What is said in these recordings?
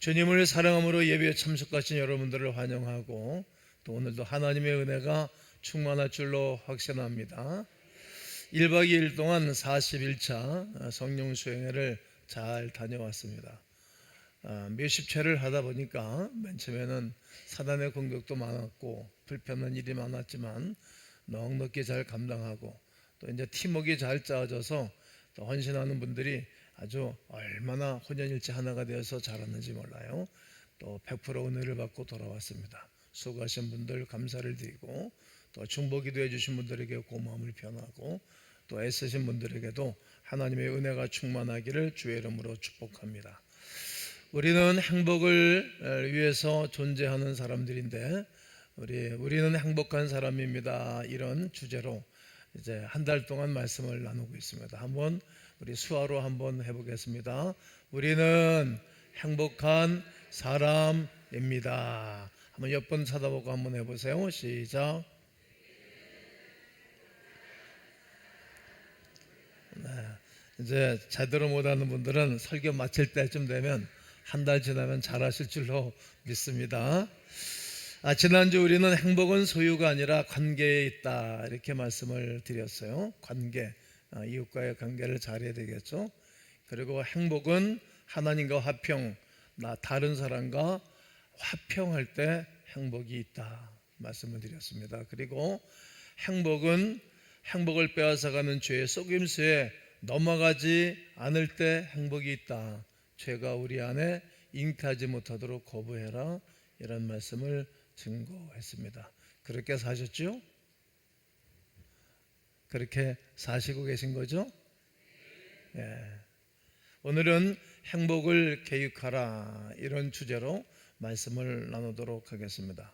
주님을 사랑함으로 예배에 참석하신 여러분들을 환영하고 또 오늘도 하나님의 은혜가 충만할 줄로 확신합니다. 1박 2일 동안 41차 성령 수행회를 잘 다녀왔습니다. 몇십 차를 하다 보니까 맨 처음에는 사단의 공격도 많았고 불편한 일이 많았지만 넉넉히 잘 감당하고 또 이제 팀워크가 잘 짜져서 또 헌신하는 분들이 아주 얼마나 혼연일체 하나가 되어서 잘하는지 몰라요. 또 100% 은혜를 받고 돌아왔습니다. 수고하신 분들 감사를 드리고 또 중보기도 해주신 분들에게 고마움을 표하고 또 애쓰신 분들에게도 하나님의 은혜가 충만하기를 주의 이름으로 축복합니다. 우리는 행복을 위해서 존재하는 사람들인데 우리는 행복한 사람입니다. 이런 주제로 이제 한 달 동안 말씀을 나누고 있습니다. 한번 우리 수화로 한번 해보겠습니다. 우리는 행복한 사람입니다. 한번 몇 번 쳐다보고 한번 해보세요. 시작. 네, 이제 제대로 못하는 분들은 설교 마칠 때쯤 되면 한 달 지나면 잘하실 줄로 믿습니다. 지난주 우리는 행복은 소유가 아니라 관계에 있다 이렇게 말씀을 드렸어요. 관계, 이웃과의 관계를 잘해야 되겠죠. 그리고 행복은 하나님과 화평, 다른 사람과 화평할 때 행복이 있다 말씀을 드렸습니다. 그리고 행복을 빼앗아가는 죄의 속임수에 넘어가지 않을 때 행복이 있다. 죄가 우리 안에 잉태하지 못하도록 거부해라 이런 말씀을 증거했습니다. 그렇게 사셨죠? 그렇게 사시고 계신 거죠? 예. 오늘은 행복을 계획하라 이런 주제로 말씀을 나누도록 하겠습니다.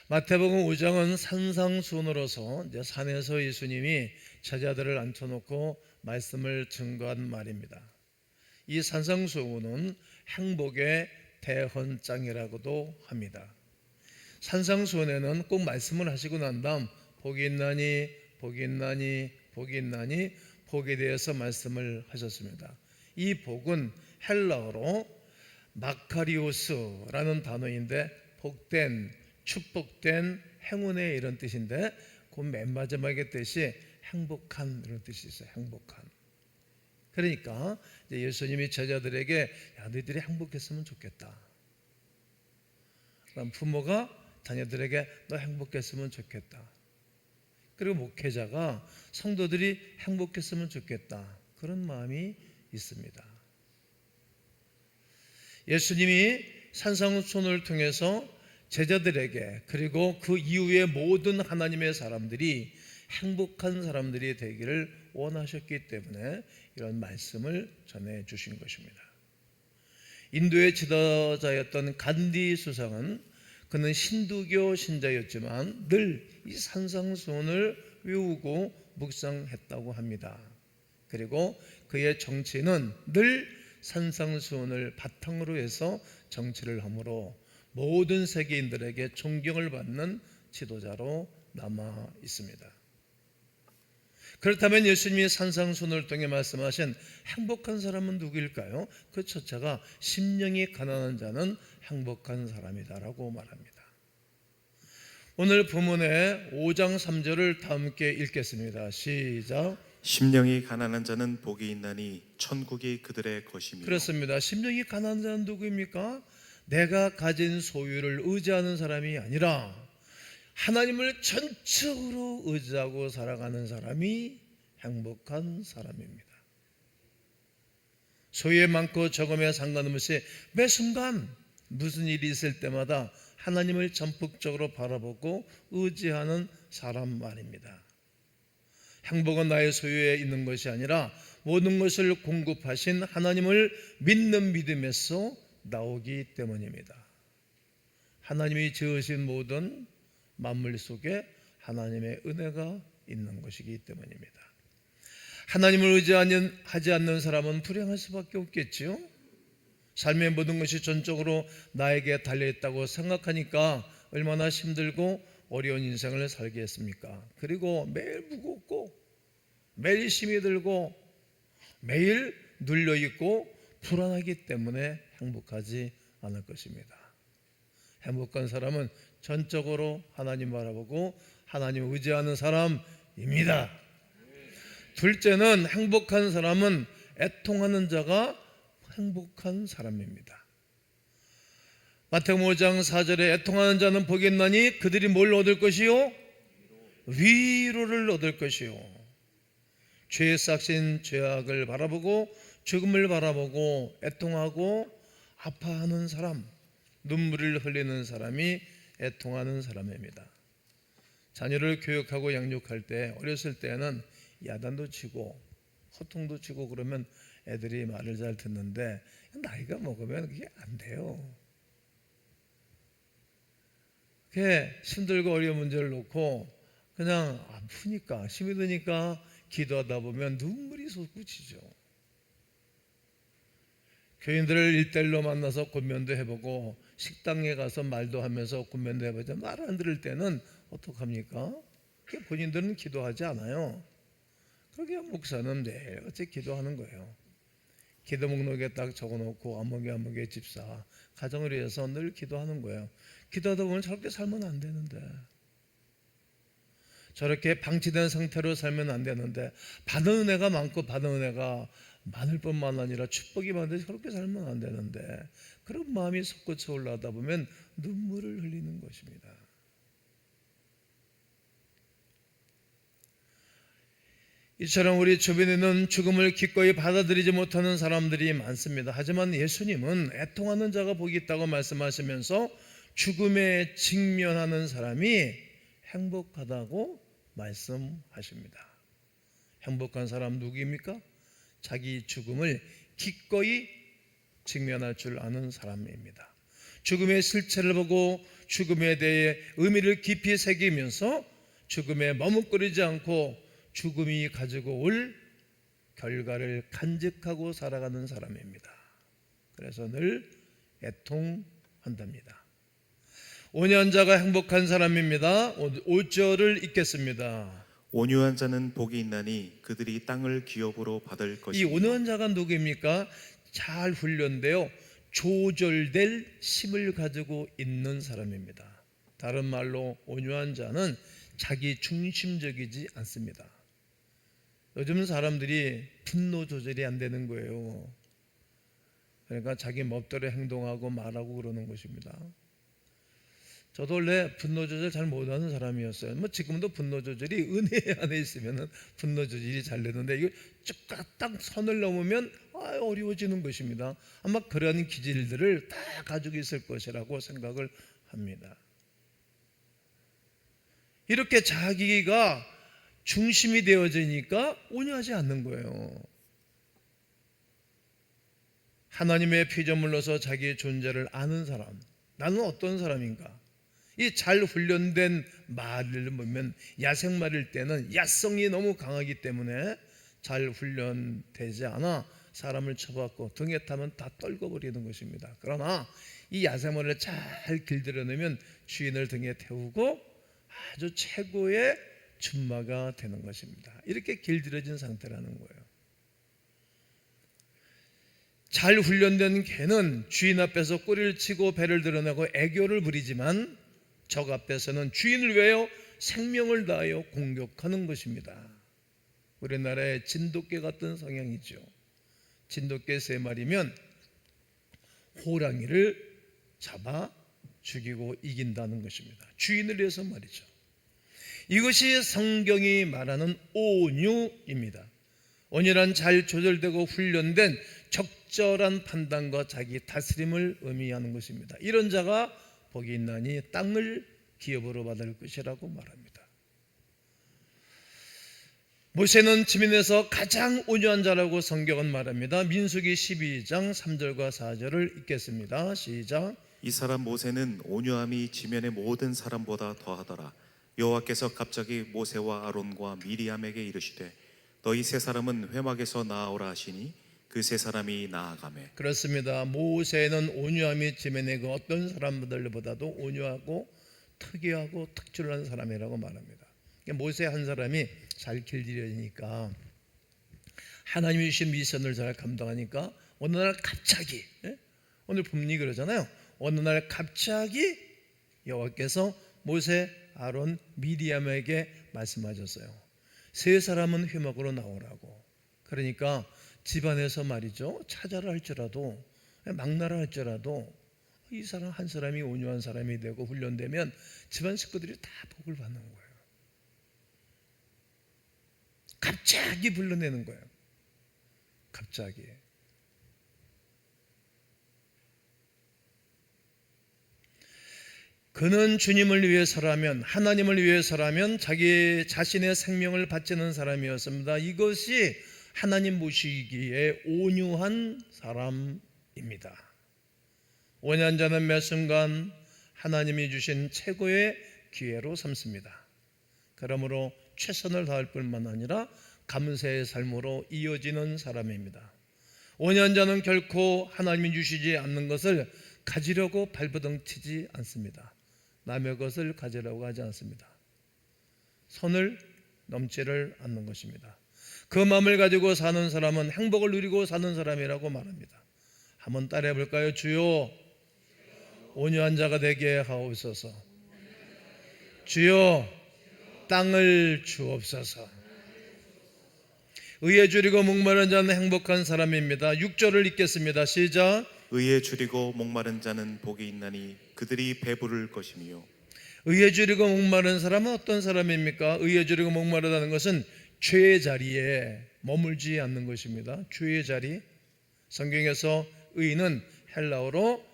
마태복음 5장은 산상수훈으로서 이제 산에서 예수님이 제자들을 앉혀놓고 말씀을 증거한 말입니다. 이 산상수훈은 행복의 대헌장이라고도 합니다. 산상수훈에는 꼭 말씀을 하시고 난 다음 복이 있나니 복이 있나니 복이 있나니 복에 대해서 말씀을 하셨습니다. 이 복은 헬라어로 마카리오스라는 단어인데 복된, 축복된, 행운의 이런 뜻인데 그 맨 마지막의 뜻이 행복한 이런 뜻이 있어요. 행복한. 그러니까 예수님이 제자들에게 야, 너희들이 행복했으면 좋겠다. 그럼 부모가 자녀들에게 너 행복했으면 좋겠다. 그리고 목회자가 성도들이 행복했으면 좋겠다. 그런 마음이 있습니다. 예수님이 산상수훈을 통해서 제자들에게 그리고 그 이후의 모든 하나님의 사람들이 행복한 사람들이 되기를 원하셨기 때문에 이런 말씀을 전해 주신 것입니다. 인도의 지도자였던 간디 수상은 그는 힌두교 신자였지만 늘 이 산상수훈을 외우고 묵상했다고 합니다. 그리고 그의 정치는 늘 산상수훈을 바탕으로 해서 정치를 하므로 모든 세계인들에게 존경을 받는 지도자로 남아 있습니다. 그렇다면 예수님이 산상수훈을 통해 말씀하신 행복한 사람은 누구일까요? 그 첫째가 심령이 가난한 자는 행복한 사람이다라고 말합니다. 오늘 본문의 5장 3절을 다 함께 읽겠습니다. 시작. 심령이 가난한 자는 복이 있나니 천국이 그들의 것이며. 그렇습니다. 심령이 가난한 자는 누구입니까? 내가 가진 소유를 의지하는 사람이 아니라 하나님을 전적으로 의지하고 살아가는 사람이 행복한 사람입니다. 소유에 많고 적음에 상관없이 매 순간 무슨 일이 있을 때마다 하나님을 전폭적으로 바라보고 의지하는 사람 말입니다. 행복은 나의 소유에 있는 것이 아니라 모든 것을 공급하신 하나님을 믿는 믿음에서 나오기 때문입니다. 하나님이 지으신 모든 만물 속에 하나님의 은혜가 있는 것이기 때문입니다. 하나님을 의지하지 않는 사람은 불행할 수밖에 없겠지요. 삶의 모든 것이 전적으로 나에게 달려있다고 생각하니까 얼마나 힘들고 어려운 인생을 살겠습니까? 그리고 매일 무겁고 매일 힘이 들고 매일 눌려있고 불안하기 때문에 행복하지 않을 것입니다. 행복한 사람은 전적으로 하나님 바라보고 하나님 의지하는 사람입니다. 둘째는 행복한 사람은 애통하는 자가 행복한 사람입니다. 마태복음 5장 4절에 애통하는 자는 복이 있나니 그들이 뭘 얻을 것이요? 위로를 얻을 것이요. 죄에 싹신 죄악을 바라보고 죽음을 바라보고 애통하고 아파하는 사람, 눈물을 흘리는 사람이 애통하는 사람입니다. 자녀를 교육하고 양육할 때 어렸을 때는 야단도 치고 호통도 치고 그러면 애들이 말을 잘 듣는데 나이가 먹으면 그게 안 돼요. 그게 힘들고 어려운 문제를 놓고 그냥 아프니까 힘이 드니까 기도하다 보면 눈물이 솟구치죠. 교인들을 일대일로 만나서 권면도 해보고 식당에 가서 말도 하면서 권면도 해보자. 말 안 들을 때는 어떡합니까? 본인들은 기도하지 않아요. 그러게 목사는 매일같이 기도하는 거예요. 기도 목록에 딱 적어놓고 아무개 집사 가정을 위해서 늘 기도하는 거예요. 기도하다 보면 저렇게 살면 안 되는데, 저렇게 방치된 상태로 살면 안 되는데, 받은 은혜가 많고 받은 은혜가 많을 뿐만 아니라 축복이 많은데 저렇게 살면 안 되는데, 그런 마음이 솟구쳐 올라다 보면 눈물을 흘리는 것입니다. 이처럼 우리 주변에는 죽음을 기꺼이 받아들이지 못하는 사람들이 많습니다. 하지만 예수님은 애통하는 자가 복이 있다고 말씀하시면서 죽음에 직면하는 사람이 행복하다고 말씀하십니다. 행복한 사람 누구입니까? 자기 죽음을 기꺼이 직면할 줄 아는 사람입니다. 죽음의 실체를 보고 죽음에 대해 의미를 깊이 새기면서 죽음에 머뭇거리지 않고 죽음이 가지고 올 결과를 간직하고 살아가는 사람입니다. 그래서 늘 애통한답니다. 온유한 자가 행복한 사람입니다. 5절을 읽겠습니다. 온유한 자는 복이 있나니 그들이 땅을 기업으로 받을 이 것이며. 온유한 자가 누구입니까? 잘 훈련되어 조절될 힘을 가지고 있는 사람입니다. 다른 말로 온유한 자는 자기 중심적이지 않습니다. 요즘 사람들이 분노 조절이 안 되는 거예요. 그러니까 자기 멋대로 행동하고 말하고 그러는 것입니다. 저도 원래 분노 조절 잘 못하는 사람이었어요. 지금도 분노 조절이 은혜 안에 있으면 분노 조절이 잘 되는데 이거 쭉 딱 선을 넘으면 어려워지는 것입니다. 아마 그런 기질들을 다 가지고 있을 것이라고 생각을 합니다. 이렇게 자기가 중심이 되어지니까 온유하지 않는 거예요. 하나님의 피조물로서 자기의 존재를 아는 사람, 나는 어떤 사람인가? 이 잘 훈련된 말을 보면 야생말일 때는 야성이 너무 강하기 때문에 잘 훈련되지 않아 사람을 쳐박고 등에 타면 다 떨궈버리는 것입니다. 그러나 이 야생말을 잘 길들여내면 주인을 등에 태우고 아주 최고의 춘마가 되는 것입니다. 이렇게 길들여진 상태라는 거예요. 잘 훈련된 개는 주인 앞에서 꼬리를 치고 배를 드러내고 애교를 부리지만 적 앞에서는 주인을 위하여 생명을 다하여 공격하는 것입니다. 우리나라의 진돗개 같은 성향이죠. 진돗개 3마리면 호랑이를 잡아 죽이고 이긴다는 것입니다. 주인을 위해서 말이죠. 이것이 성경이 말하는 온유입니다. 온유란 잘 조절되고 훈련된 적절한 판단과 자기 다스림을 의미하는 것입니다. 이런 자가 복이 있나니 땅을 기업으로 받을 것이라고 말합니다. 모세는 지면에서 가장 온유한 자라고 성경은 말합니다. 민수기 12장 3절과 4절을 읽겠습니다. 시작. 이 사람 모세는 온유함이 지면의 모든 사람보다 더하더라. 여호와께서 갑자기 모세와 아론과 미리암에게 이르시되 너희 3사람은 회막에서 나아오라 하시니 그 3사람이 나아가매. 그렇습니다. 모세는 온유함이 지면의 그 어떤 사람들보다도 온유하고 특이하고 특출난 사람이라고 말합니다. 모세 한 사람이 잘 길들여지니까 하나님이 주신 미션을 잘 감당하니까 어느 날 갑자기 오늘 본문이 그러잖아요. 어느 날 갑자기 여호와께서 모세, 아론, 미리암에게 말씀하셨어요. 세 사람은 회막으로 나오라고. 그러니까 집안에서 말이죠, 찾아라 할지라도, 막나라 할지라도 이 사람 한 사람이 온유한 사람이 되고 훈련되면 집안 식구들이 다 복을 받는 거예요. 갑자기 불러내는 거예요. 갑자기. 그는 주님을 위해서라면, 하나님을 위해서라면 자기 자신의 생명을 바치는 사람이었습니다. 이것이 하나님 모시기에 온유한 사람입니다. 온유한 자는 매 순간 하나님이 주신 최고의 기회로 삼습니다. 그러므로 최선을 다할 뿐만 아니라 감사의 삶으로 이어지는 사람입니다. 온유한 자는 결코 하나님이 주시지 않는 것을 가지려고 발버둥 치지 않습니다. 남의 것을 가지려고 하지 않습니다. 선을 넘지를 않는 것입니다. 그 마음을 가지고 사는 사람은 행복을 누리고 사는 사람이라고 말합니다. 한번 따라해 볼까요? 주여, 온유한 자가 되게 하옵소서. 주여, 땅을 주옵소서. 의에 줄이고 목마른 자는 행복한 사람입니다. 6절을 읽겠습니다. 시작. 의에 줄이고 목마른 자는 복이 있나니 그들이 배부를 것이며. 의에 줄이고 목마른 사람은 어떤 사람입니까? 의에 줄이고 목마르다는 것은 죄의 자리에 머물지 않는 것입니다. 죄의 자리. 성경에서 의는 헬라어로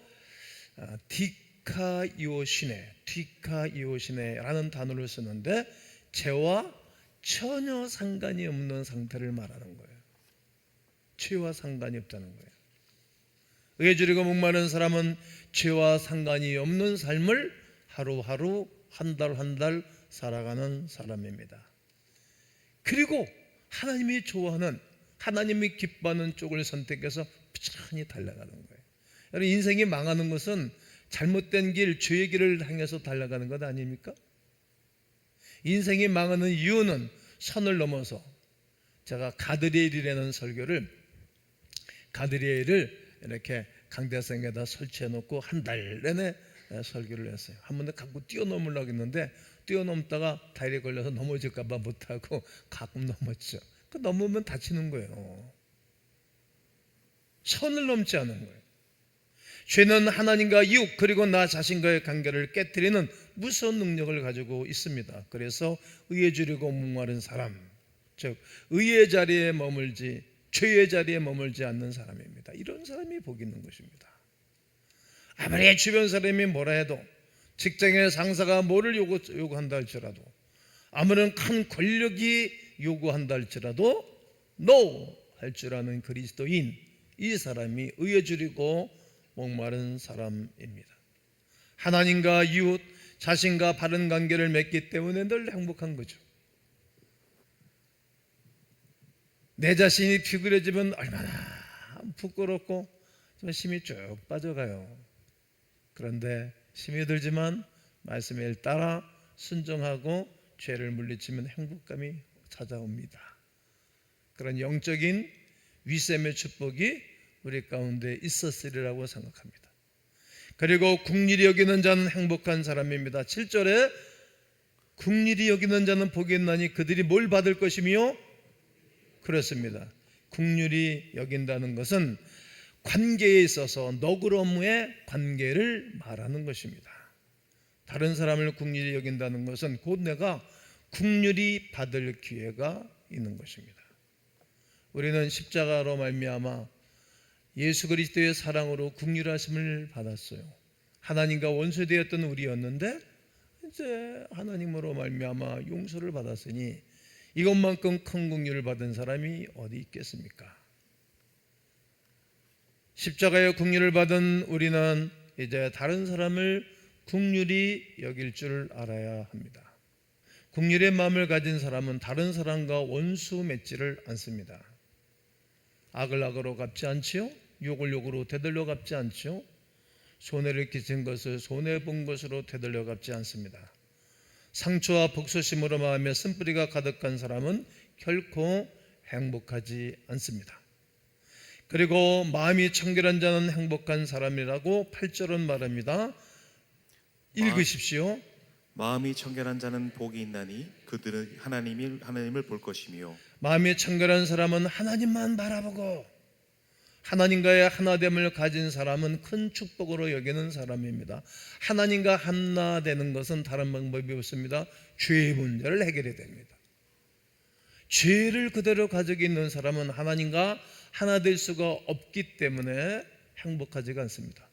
디카이오시네라는 단어를 쓰는데 죄와 전혀 상관이 없는 상태를 말하는 거예요. 죄와 상관이 없다는 거예요. 의에 줄이고 목마른 사람은 죄와 상관이 없는 삶을 하루하루 한 달 한 달 살아가는 사람입니다. 그리고 하나님이 좋아하는, 하나님이 기뻐하는 쪽을 선택해서 부지런히 달려가는 거예요. 여러분, 인생이 망하는 것은 잘못된 길, 죄의 길을 향해서 달려가는 것 아닙니까? 인생이 망하는 이유는 선을 넘어서, 제가 가드레일이라는 설교를, 가드레일을 이렇게 강대상에다 설치해 놓고 한 달 내내 설교를 했어요. 한 번에 갖고 뛰어넘으려고 했는데 뛰어넘다가 다리에 걸려서 넘어질까 봐 못하고 가끔 넘었죠. 그 넘으면 다치는 거예요. 선을 넘지 않은 거예요. 죄는 하나님과 이웃 그리고 나 자신과의 관계를 깨뜨리는 무서운 능력을 가지고 있습니다. 그래서 의에 줄이고 목마른 사람, 즉 의의 자리에 머물지 죄의 자리에 머물지 않는 사람입니다. 이런 사람이 복 있는 것입니다. 아무리 주변 사람이 뭐라 해도, 직장의 상사가 뭐를 요구한다 할지라도, 아무런 큰 권력이 요구한다 할지라도 NO 할 줄 아는 그리스도인, 이 사람이 의에 줄이고 목마른 사람입니다. 하나님과 이웃, 자신과 바른 관계를 맺기 때문에 늘 행복한 거죠. 내 자신이 비굴해지면 얼마나 부끄럽고 좀 힘이 쭉 빠져가요. 그런데 힘이 들지만 말씀에 따라 순종하고 죄를 물리치면 행복감이 찾아옵니다. 그런 영적인 위셈의 축복이 우리 가운데 있었으리라고 생각합니다. 그리고 긍휼히 여기는 자는 행복한 사람입니다. 7절에 긍휼히 여기는 자는 복이 있나니 그들이 뭘 받을 것이며, 그렇습니다. 긍휼히 여긴다는 것은 관계에 있어서 너그러움의 관계를 말하는 것입니다. 다른 사람을 긍휼히 여긴다는 것은 곧 내가 긍휼히 받을 기회가 있는 것입니다. 우리는 십자가로 말미암아 예수 그리스도의 사랑으로 긍휼하심을 받았어요. 하나님과 원수되었던 우리였는데 이제 하나님으로 말미암아 용서를 받았으니 이것만큼 큰 긍휼을 받은 사람이 어디 있겠습니까? 십자가의 긍휼을 받은 우리는 이제 다른 사람을 긍휼히 여길 줄 알아야 합니다. 긍휼의 마음을 가진 사람은 다른 사람과 원수 맺지를 않습니다. 악을 악으로 갚지 않지요, 욕을 욕으로 되돌려 갚지 않지요, 손해를 끼친 것을 손해 본 것으로 되돌려 갚지 않습니다. 상처와 복수심으로 마음에 쓴뿌리가 가득한 사람은 결코 행복하지 않습니다. 그리고 마음이 청결한 자는 행복한 사람이라고 8절은 말합니다. 읽으십시오. 마음이 청결한 자는 복이 있나니 그들은 하나님을 볼 것이며 마음이 청결한 사람은 하나님만 바라보고 하나님과의 하나됨을 가진 사람은 큰 축복으로 여기는 사람입니다. 하나님과 하나 되는 것은 다른 방법이 없습니다. 죄의 문제를 해결해야 됩니다. 죄를 그대로 가지고 있는 사람은 하나님과 하나 될 수가 없기 때문에 행복하지가 않습니다.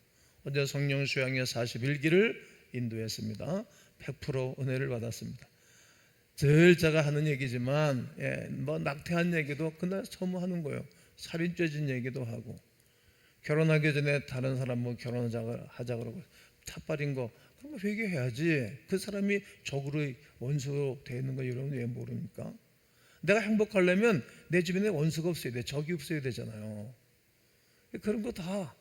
어제 성령 수양회 41기를 인도했습니다. 100% 은혜를 받았습니다. 늘 제가 하는 얘기지만 뭐 낙태한 얘기도 그날 처음 하는 거예요. 살인 죄진 얘기도 하고, 결혼하기 전에 다른 사람 뭐 결혼하자 그러고 탑발인 거 그런 거 회개해야지. 그 사람이 적으로 원수로 되는 거 여러분 왜 모릅니까? 내가 행복하려면 내 주변에 원수가 없어야 돼. 적이 없어야 되잖아요. 그런 거 다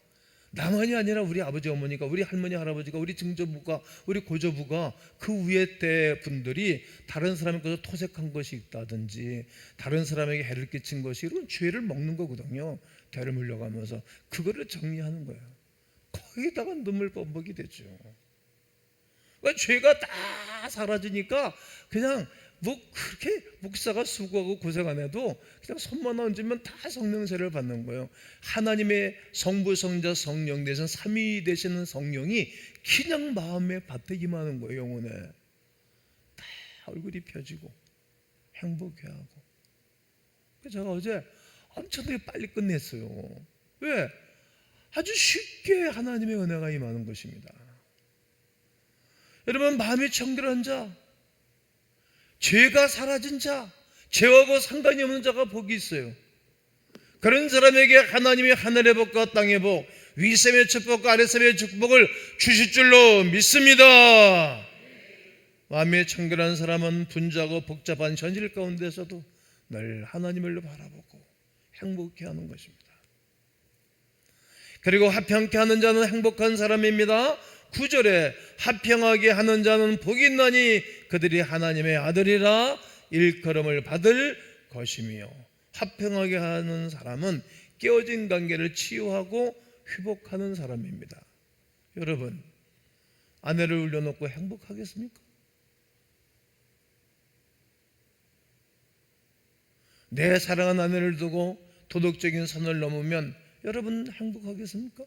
나만이 아니라 우리 아버지 어머니가, 우리 할머니 할아버지가, 우리 증조부가, 우리 고조부가, 그 위에 때 분들이 다른 사람에게서 토색한 것이 있다든지 다른 사람에게 해를 끼친 것이, 이런 죄를 먹는 거거든요. 대를 물려가면서 그거를 정리하는 거예요. 거기다가 눈물 범벅이 되죠. 그러니까 죄가 다 사라지니까 그냥 뭐 그렇게 목사가 수고하고 고생 안 해도 그냥 손만 얹으면 다 성령세를 받는 거예요. 하나님의 성부, 성자, 성령 되신 삼위 되시는 성령이 그냥 마음에 밭에 임하는 거예요. 영혼에 다 얼굴이 펴지고 행복해하고. 그래서 제가 어제 엄청나게 빨리 끝냈어요. 왜? 아주 쉽게 하나님의 은혜가 임하는 것입니다. 여러분, 마음이 청결한 자, 죄가 사라진 자, 죄하고 상관이 없는 자가 복이 있어요. 그런 사람에게 하나님이 하늘의 복과 땅의 복, 위셈의 축복과 아래셈의 축복을 주실 줄로 믿습니다. 마음이 청결한 사람은 분주하고 복잡한 현실 가운데서도 늘 하나님을 바라보고 행복해하는 것입니다. 그리고 화평케 하는 자는 행복한 사람입니다. 9절에 화평하게 하는 자는 복이 있나니 그들이 하나님의 아들이라 일컬음을 받을 것이며, 화평하게 하는 사람은 깨어진 관계를 치유하고 회복하는 사람입니다. 여러분, 아내를 울려놓고 행복하겠습니까? 내 사랑하는 아내를 두고 도덕적인 선을 넘으면 여러분 행복하겠습니까?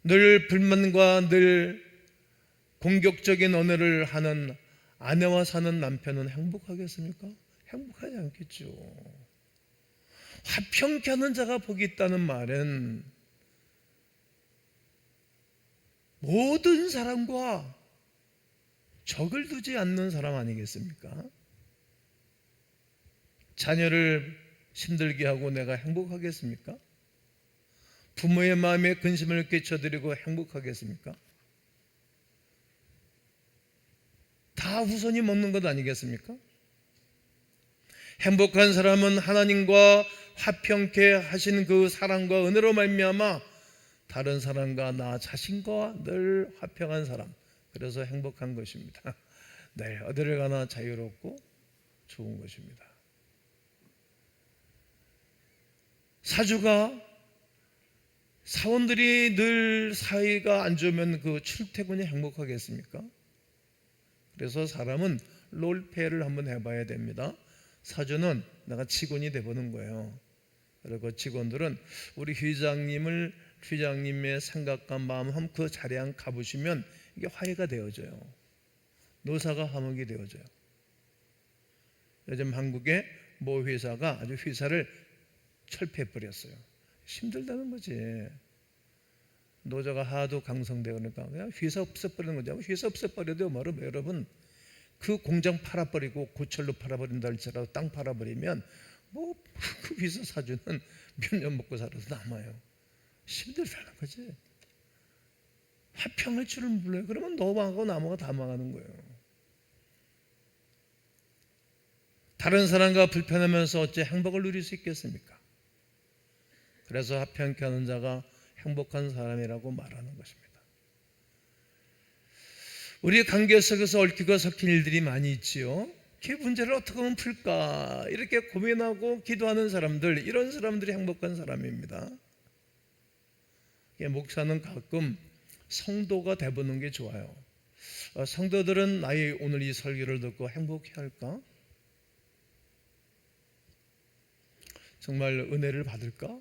늘 불만과 늘 공격적인 언어를 하는 아내와 사는 남편은 행복하겠습니까? 행복하지 않겠죠. 화평케 하는 자가 복이 있다는 말은 모든 사람과 적을 두지 않는 사람 아니겠습니까? 자녀를 힘들게 하고 내가 행복하겠습니까? 부모의 마음에 근심을 끼쳐드리고 행복하겠습니까? 다 후손이 먹는 것 아니겠습니까? 행복한 사람은 하나님과 화평케 하신 그 사랑과 은혜로 말미암아 다른 사람과 나 자신과 늘 화평한 사람, 그래서 행복한 것입니다. 네, 어디를 가나 자유롭고 좋은 것입니다. 사주가, 사원들이 늘 사이가 안 좋으면 그 출퇴근이 행복하겠습니까? 그래서 사람은 롤페이를 한번 해봐야 됩니다. 사주는 내가 직원이 돼보는 거예요. 그리고 직원들은 우리 회장님의 생각과 마음 한번 그 자리에 한 가보시면 이게 화해가 되어져요. 노사가 화목이 되어져요. 요즘 한국의 모 회사가 아주 회사를 철폐해버렸어요. 힘들다는 거지. 노조가 하도 강성되고 그러니까 그냥 회사 없애버리는 거죠. 회사 없애버려도 뭐로 여러분, 그 공장 팔아버리고 고철로 팔아버린다 할지라도 땅 팔아버리면 뭐 그 회사 사주는 몇 년 먹고 살아도 남아요. 힘들다는 거지. 화평할 줄을 몰라요. 그러면 너 망하고 나무가 다 망하는 거예요. 다른 사람과 불편하면서 어째 행복을 누릴 수 있겠습니까? 그래서 화평케 하는 자가 행복한 사람이라고 말하는 것입니다. 우리 관계 속에서 얽히고 섞인 일들이 많이 있지요. 그 문제를 어떻게 하면 풀까 이렇게 고민하고 기도하는 사람들, 이런 사람들이 행복한 사람입니다. 목사는 가끔 성도가 돼보는 게 좋아요. 성도들은 나의 오늘 이 설교를 듣고 행복해 할까? 정말 은혜를 받을까?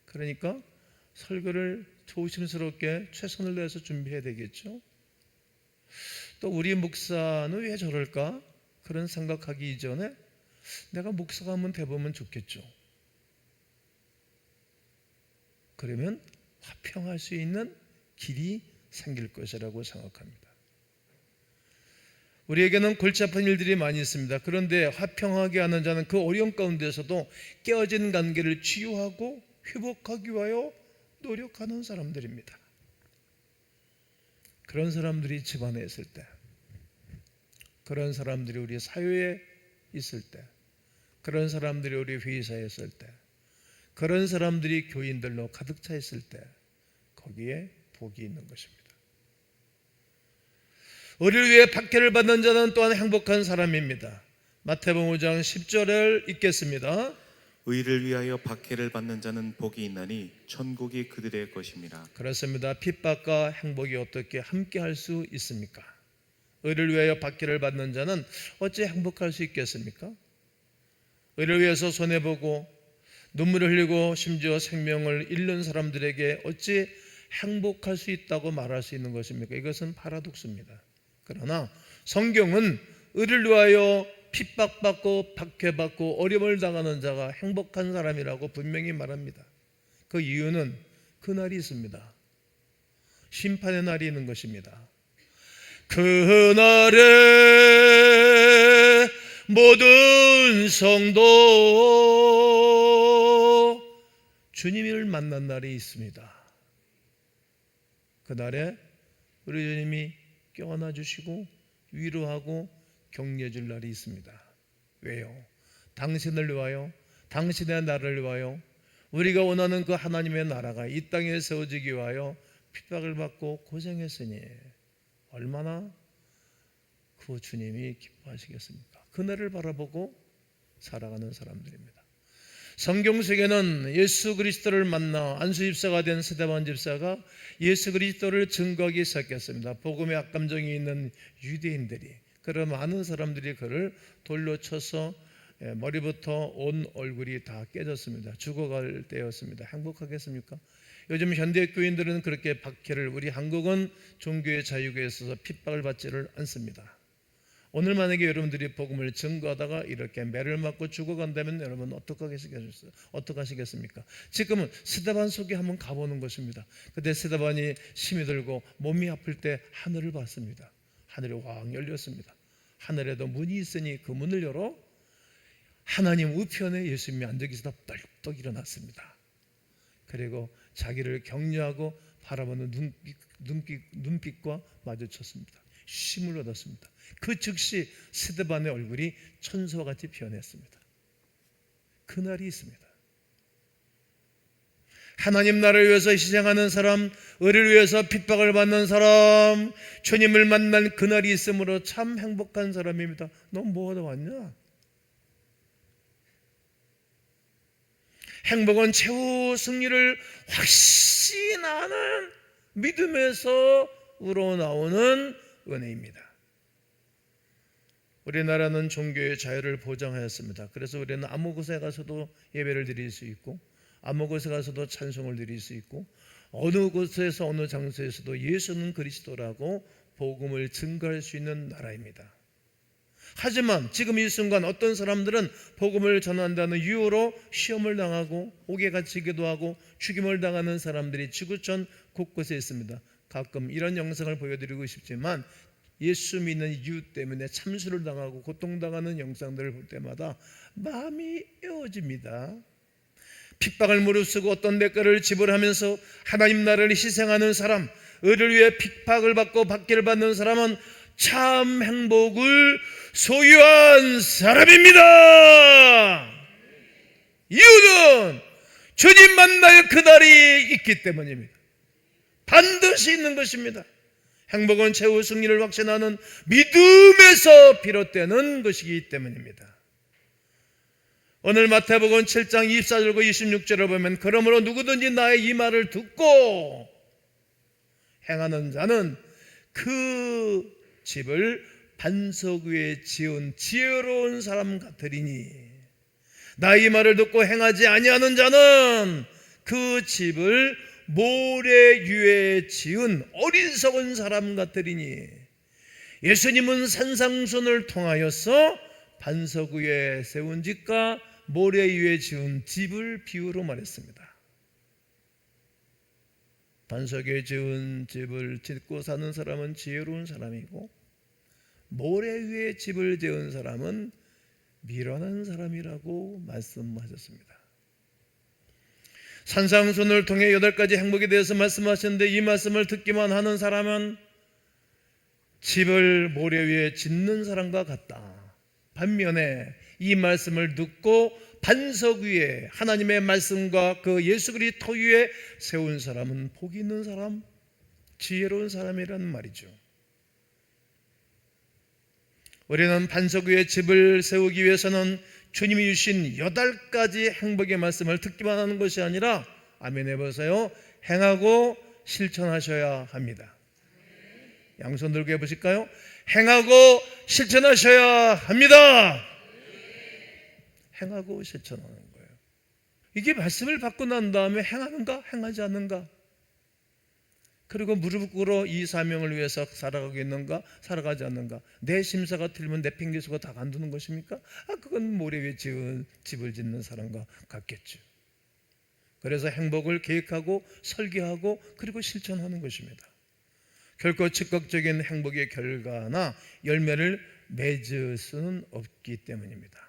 그러니까 설교를 조심스럽게 최선을 다해서 준비해야 되겠죠. 또 우리 목사는 왜 저럴까? 그런 생각하기 이전에 내가 목사가 한번 돼보면 좋겠죠. 그러면 화평할 수 있는 길이 생길 것이라고 생각합니다. 우리에게는 골치 아픈 일들이 많이 있습니다. 그런데 화평하게 하는 자는 그 어려움 가운데서도 깨어진 관계를 치유하고 회복하기 위하여 노력하는 사람들입니다. 그런 사람들이 집안에 있을 때, 그런 사람들이 우리 사회에 있을 때, 그런 사람들이 우리 회사에 있을 때, 그런 사람들이 교인들로 가득 차 있을 때 거기에 복이 있는 것입니다. 우리를 위해 박해를 받는 자는 또한 행복한 사람입니다. 마태복음 5장 10절을 읽겠습니다. 의를 위하여 박해를 받는 자는 복이 있나니 천국이 그들의 것입니다. 그렇습니다. 핍박과 행복이 어떻게 함께 할 수 있습니까? 의를 위하여 박해를 받는 자는 어찌 행복할 수 있겠습니까? 의를 위해서 손해보고 눈물을 흘리고 심지어 생명을 잃는 사람들에게 어찌 행복할 수 있다고 말할 수 있는 것입니까? 이것은 파라독스입니다. 그러나 성경은 의를 위하여 핍박받고 박해받고 어려움을 당하는 자가 행복한 사람이라고 분명히 말합니다. 그 이유는 그날이 있습니다. 심판의 날이 있는 것입니다. 그날에 모든 성도 주님을 만난 날이 있습니다. 그날에 우리 주님이 껴안아 주시고 위로하고 격려해 줄 날이 있습니다. 왜요? 당신을 위하여, 당신의 나라를 위하여, 우리가 원하는 그 하나님의 나라가 이 땅에 세워지기 위하여 핍박을 받고 고생했으니 얼마나 그 주님이 기뻐하시겠습니까? 그날을 바라보고 살아가는 사람들입니다. 성경 속에는 예수 그리스도를 만나 안수집사가 된 스데반 집사가 예수 그리스도를 증거하기 시작했습니다. 복음의 악감정이 있는 유대인들이, 그런 많은 사람들이 그를 돌로 쳐서 머리부터 온 얼굴이 다 깨졌습니다. 죽어갈 때였습니다. 행복하겠습니까? 요즘 현대 교인들은 그렇게 박해를, 우리 한국은 종교의 자유에 있어서 핍박을 받지를 않습니다. 오늘 만약에 여러분들이 복음을 증거하다가 이렇게 매를 맞고 죽어간다면 여러분 어떡하시겠습니까? 지금은 스데반 속에 한번 가보는 것입니다. 그때 스데반이 힘이 들고 몸이 아플 때 하늘을 봤습니다. 하늘이 왕 열렸습니다. 하늘에도 문이 있으니 그 문을 열어 하나님 우편에 예수님이 앉아 계시다 벌떡 일어났습니다. 그리고 자기를 격려하고 바라보는 눈빛과 마주쳤습니다. 힘을 얻었습니다. 그 즉시 스데반의 얼굴이 천사와 같이 변했습니다. 그날이 있습니다. 하나님 나라를 위해서 희생하는 사람, 의를 위해서 핍박을 받는 사람, 주님을 만난 그날이 있으므로 참 행복한 사람입니다. 너 뭐하다 왔냐? 행복은 최후 승리를 확신하는 믿음에서 우러나오는 은혜입니다. 우리나라는 종교의 자유를 보장하였습니다. 그래서 우리는 아무 곳에 가서도 예배를 드릴 수 있고, 아무 곳에 가서도 찬송을 드릴 수 있고, 어느 곳에서 어느 장소에서도 예수는 그리스도라고 복음을 증거할 수 있는 나라입니다. 하지만 지금 이 순간 어떤 사람들은 복음을 전한다는 이유로 시험을 당하고 옥에 갇히기도 하고 죽임을 당하는 사람들이 지구촌 곳곳에 있습니다. 가끔 이런 영상을 보여드리고 싶지만 예수 믿는 이유 때문에 참수를 당하고 고통당하는 영상들을 볼 때마다 마음이 에어집니다. 핍박을 무릅쓰고 어떤 대가를 지불하면서 하나님 나라를 희생하는 사람, 의를 위해 핍박을 받고 박해를 받는 사람은 참 행복을 소유한 사람입니다. 이유는 주님 만날 그날이 있기 때문입니다. 반드시 있는 것입니다. 행복은 최후 승리를 확신하는 믿음에서 비롯되는 것이기 때문입니다. 오늘 마태복음 7장 24절과 26절을 보면 그러므로 누구든지 나의 이 말을 듣고 행하는 자는 그 집을 반석 위에 지은 지혜로운 사람 같으리니 나의 이 말을 듣고 행하지 아니하는 자는 그 집을 모래 위에 지은 어리석은 사람 같으리니 예수님은 산상순을 통하여서 반석 위에 세운 집과 모래 위에 지은 집을 비유로 말했습니다. 반석 위에 지은 집을 짓고 사는 사람은 지혜로운 사람이고 모래 위에 집을 지은 사람은 미련한 사람이라고 말씀하셨습니다. 산상순을 통해 8가지 행복에 대해서 말씀하셨는데 이 말씀을 듣기만 하는 사람은 집을 모래 위에 짓는 사람과 같다. 반면에 이 말씀을 듣고 반석 위에 하나님의 말씀과 그 예수 그리스도 위에 세운 사람은 복 있는 사람, 지혜로운 사람이라는 말이죠. 우리는 반석 위에 집을 세우기 위해서는 주님이 주신 8가지 행복의 말씀을 듣기만 하는 것이 아니라 아멘 해보세요. 행하고 실천하셔야 합니다. 양손 들고 해보실까요? 행하고 실천하셔야 합니다. 행하고 실천하는 거예요. 이게 말씀을 받고 난 다음에 행하는가 행하지 않는가, 그리고 무릎 꿇어 이 사명을 위해서 살아가고 있는가 살아가지 않는가, 내 심사가 틀리면 내 핑계수가 다 간두는 것입니까? 그건 모래 위에 지은 집을 짓는 사람과 같겠죠. 그래서 행복을 계획하고 설계하고 그리고 실천하는 것입니다. 결코 즉각적인 행복의 결과나 열매를 맺을 수는 없기 때문입니다.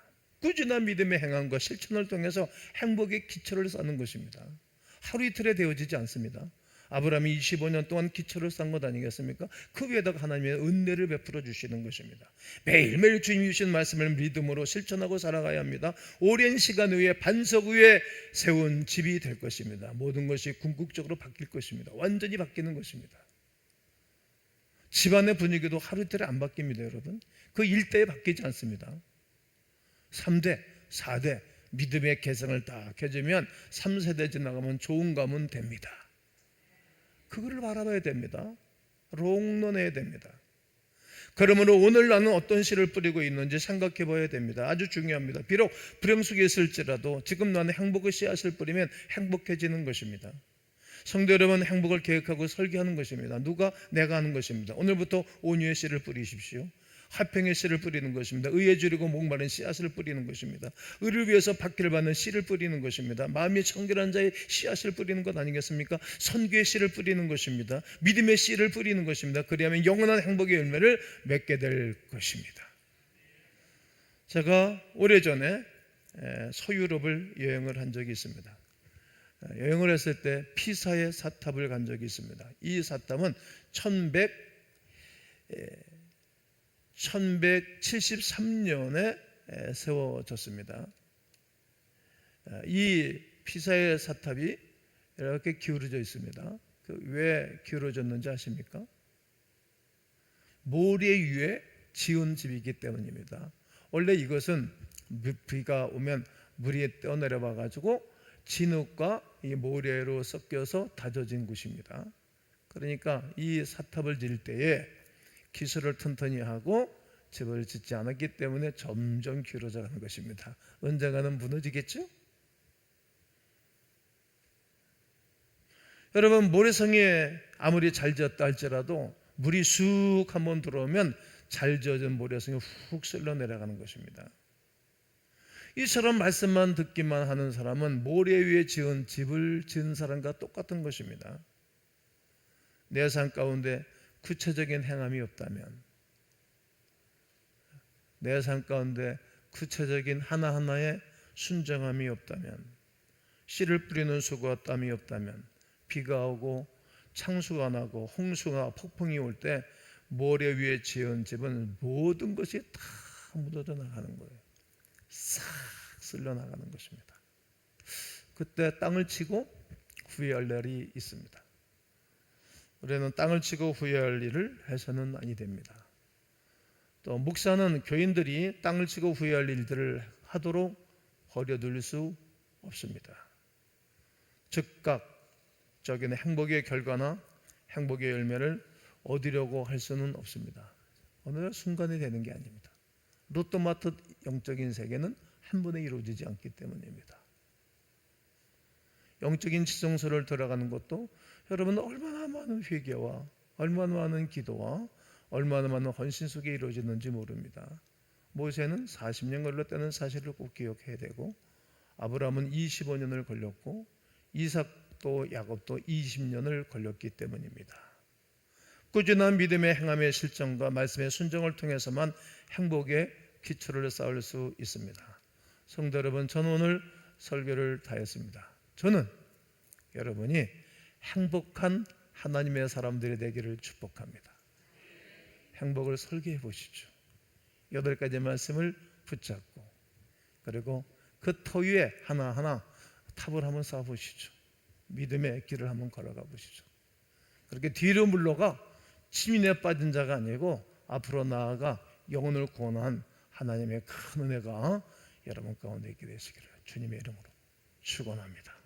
꾸준한 믿음의 행함과 실천을 통해서 행복의 기초를 쌓는 것입니다. 하루 이틀에 되어지지 않습니다. 아브라함이 25년 동안 기초를 쌓은 것 아니겠습니까? 그 위에다가 하나님의 은혜를 베풀어 주시는 것입니다. 매일매일 주님이 주신 말씀을 믿음으로 실천하고 살아가야 합니다. 오랜 시간 후에 반석 위에 세운 집이 될 것입니다. 모든 것이 궁극적으로 바뀔 것입니다. 완전히 바뀌는 것입니다. 집안의 분위기도 하루 이틀에 안 바뀝니다. 여러분, 그 일대에 바뀌지 않습니다. 3대, 4대 믿음의 개성을 다 켜주면 3세대 지나가면 좋은 가문 됩니다. 그거를 바라봐야 됩니다. 롱런해야 됩니다. 그러므로 오늘 나는 어떤 씨를 뿌리고 있는지 생각해 봐야 됩니다. 아주 중요합니다. 비록 불행 속에 있을지라도 지금 나는 행복의 씨앗을 뿌리면 행복해지는 것입니다. 성도 여러분, 행복을 계획하고 설계하는 것입니다. 누가? 내가 하는 것입니다. 오늘부터 온유의 씨를 뿌리십시오. 화평의 씨를 뿌리는 것입니다. 의에 주리고 목마른 씨앗을 뿌리는 것입니다. 의를 위해서 받기를 받는 씨를 뿌리는 것입니다. 마음이 청결한 자의 씨앗을 뿌리는 것 아니겠습니까? 선교의 씨를 뿌리는 것입니다. 믿음의 씨를 뿌리는 것입니다. 그리하면 영원한 행복의 열매를 맺게 될 것입니다. 제가 오래전에 서유럽을 여행을 한 적이 있습니다. 여행을 했을 때 피사의 사탑을 간 적이 있습니다. 이 사탑은 1173년에 세워졌습니다. 이 피사의 사탑이 이렇게 기울어져 있습니다. 왜 기울어졌는지 아십니까? 모래 위에 지은 집이기 때문입니다. 원래 이것은 비가 오면 물이 떠내려와 가지고 진흙과 이 모래로 섞여서 다져진 곳입니다. 그러니까 이 사탑을 지을 때에 기술을 튼튼히 하고 집을 짓지 않았기 때문에 점점 기울어져 가는 것입니다. 언젠가는 무너지겠죠? 여러분, 모래성에 아무리 잘 지었다 할지라도 물이 쑥 한번 들어오면 잘 지어진 모래성이 훅 쓸려 내려가는 것입니다. 이처럼 말씀만 듣기만 하는 사람은 모래 위에 지은 집을 지은 사람과 똑같은 것입니다. 내 삶 가운데 구체적인 행함이 없다면, 내 삶 가운데 구체적인 하나하나의 순정함이 없다면, 씨를 뿌리는 수고와 땀이 없다면, 비가 오고 창수가 나고 홍수가 폭풍이 올 때 모래 위에 지은 집은 모든 것이 다 묻어져 나가는 거예요. 싹 쓸려 나가는 것입니다. 그때 땅을 치고 후회할 날이 있습니다. 우리는 땅을 치고 후회할 일을 해서는 아니 됩니다. 또 목사는 교인들이 땅을 치고 후회할 일들을 하도록 버려둘 수 없습니다. 즉각적인 행복의 결과나 행복의 열매를 얻으려고 할 수는 없습니다. 어느 순간이 되는 게 아닙니다. 로또 마트 영적인 세계는 한 번에 이루어지지 않기 때문입니다. 영적인 지성소를 들어가는 것도 여러분 얼마나 많은 회개와 얼마나 많은 기도와 얼마나 많은 헌신 속에 이루어지는지 모릅니다. 모세는 40년 걸렸다는 사실을 꼭 기억해야 되고, 아브라함은 25년을 걸렸고, 이삭도 야곱도 20년을 걸렸기 때문입니다. 꾸준한 믿음의 행함의 실정과 말씀의 순종을 통해서만 행복의 기초를 쌓을 수 있습니다. 성도 여러분, 저는 오늘 설교를 다했습니다. 저는 여러분이 행복한 하나님의 사람들이 되기를 축복합니다. 행복을 설계해 보시죠. 8가지 말씀을 붙잡고, 그리고 그 터 위에 하나하나 탑을 한번 쌓아 보시죠. 믿음의 길을 한번 걸어가 보시죠. 그렇게 뒤로 물러가 치민에 빠진 자가 아니고 앞으로 나아가 영혼을 구원한 하나님의 큰 은혜가 여러분 가운데 있게 되시기를 주님의 이름으로 축원합니다.